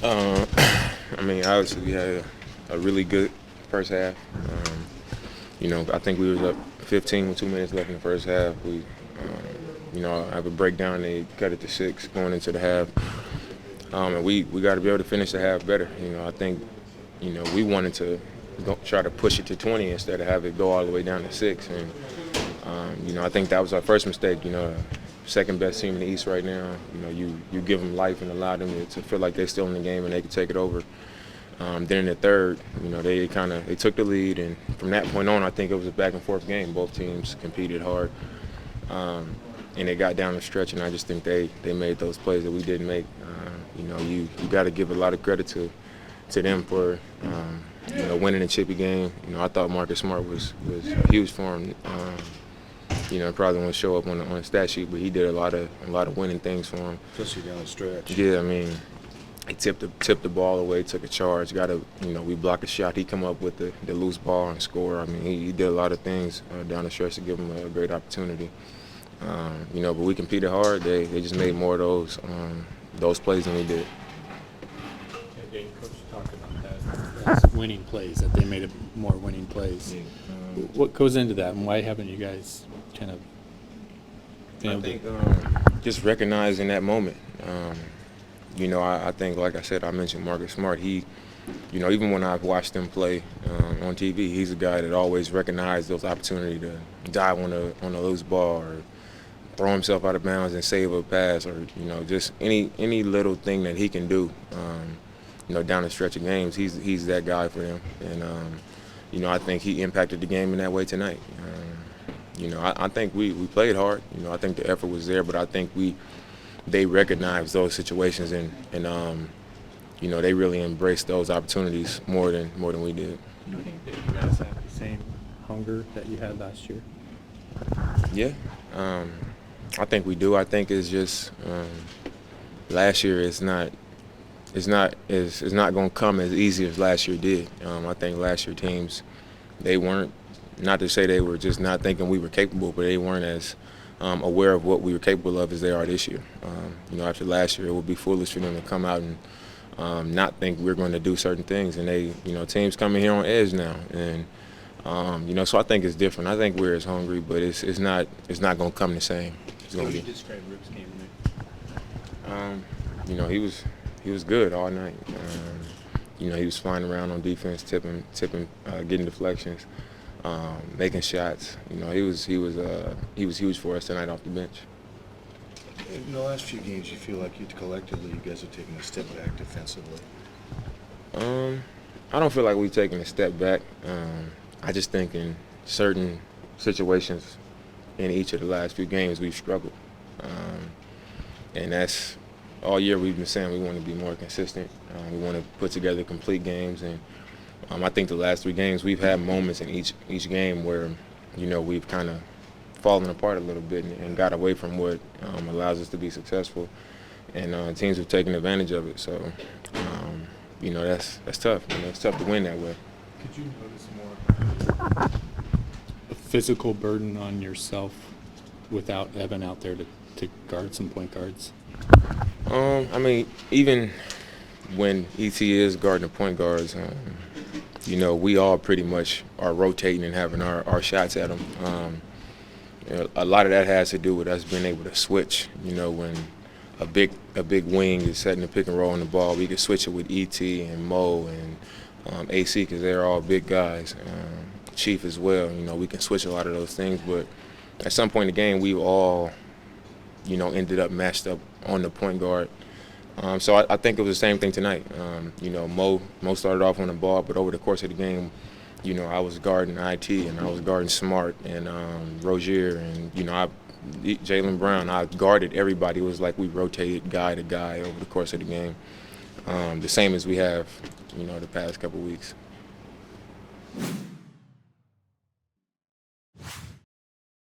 Um, I mean, obviously we had a really good first half. I think we was up 15 with 2 minutes left in the first half. I have a breakdown. They cut it to 6 going into the half, and we got to be able to finish the half better. I think, we wanted to try to push it to 20 instead of have it go all the way down to 6. And I think that was our first mistake. Second best team in the East right now. You give them life and allow them to feel like they're still in the game and they can take it over. Then in the third, they took the lead, and from that point on, I think it was a back and forth game. Both teams competed hard, and they got down the stretch, and I just think they made those plays that we didn't make. You got to give a lot of credit to them for winning a chippy game. I thought Marcus Smart was huge for him. Probably won't show up on the stat sheet, but he did a lot of winning things for him. Especially down the stretch. Yeah, I mean, he tipped the ball away, took a charge, we blocked a shot. He come up with the loose ball and score. I mean, he did a lot of things down the stretch to give him a great opportunity. But we competed hard. They just made more of those plays than we did. Yeah, Coach talked about that as winning plays, that they made more winning plays. Yeah. What goes into that, and why haven't you guys kind of been able to just recognizing that moment. I think, like I said, I mentioned Marcus Smart. He, even when I've watched him play on TV, he's a guy that always recognized those opportunities to dive on a loose ball or throw himself out of bounds and save a pass, or just any little thing that he can do. Down the stretch of games, he's that guy for them, and I think he impacted the game in that way tonight. I think we played hard. I think the effort was there, but I think they recognized those situations and they really embraced those opportunities more than we did. Do you think that you guys have the same hunger that you had last year? Yeah, I think we do. I think it's just last year it's not going to come as easy as last year did. I think last year teams, they weren't, not to say they were just not thinking we were capable, but they weren't as aware of what we were capable of as they are this year. After last year, it would be foolish for them to come out and not think we're going to do certain things. And teams coming here on edge now, and so I think it's different. I think we're as hungry, but it's not going to come the same. It's going to be. How would you describe Rick's game tonight? He was good all night. He was flying around on defense, tipping, getting deflections, making shots. He was huge for us tonight off the bench. In the last few games, you feel like collectively you guys are taking a step back defensively? I don't feel like we've taken a step back. I just think in certain situations in each of the last few games we've struggled, and that's all year we've been saying we want to be more consistent. We want to put together complete games, and I think the last 3 games we've had moments in each game where we've kind of fallen apart a little bit and got away from what allows us to be successful, and teams have taken advantage of it. So that's tough. It's tough to win that way. Could you notice more a physical burden on yourself without Evan out there to guard some point guards? I mean, even when ET is guarding the point guards, we all pretty much are rotating and having our shots at them. A lot of that has to do with us being able to switch. When a big wing is setting the pick and roll on the ball, we can switch it with ET and Mo and AC because they're all big guys. Chief as well. We can switch a lot of those things, but at some point in the game, we all ended up matched up on the point guard. So I think it was the same thing tonight. Mo started off on the ball, but over the course of the game, I was guarding IT and I was guarding Smart and Rozier and Jaylen Brown. I guarded everybody. It was like we rotated guy to guy over the course of the game, the same as we have, the past couple weeks.